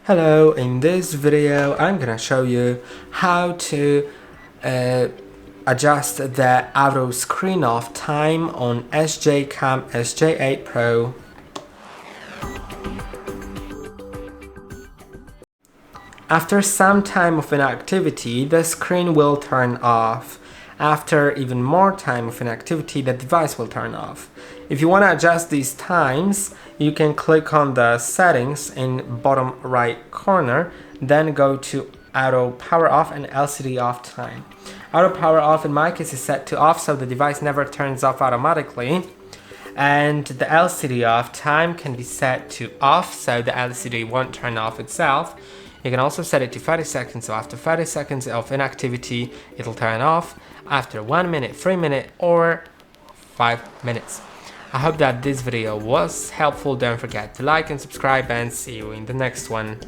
Hello, in this video I'm gonna show you how to adjust the auto screen off time on SJCAM SJ8 PRO. After some time of inactivity, the screen will turn off. After even more time of inactivity, the device will turn off. If you want to adjust these times, you can click on the settings in bottom right corner, then go to auto power off and LCD off time. Auto power off in my case is set to off, so the device never turns off automatically. And the LCD off time can be set to off, so the LCD won't turn off itself. You can also set it to 30 seconds, so after 30 seconds of inactivity, it'll turn off after 1 minute, 3 minutes, or 5 minutes. I hope that this video was helpful. Don't forget to like and subscribe, and see you in the next one.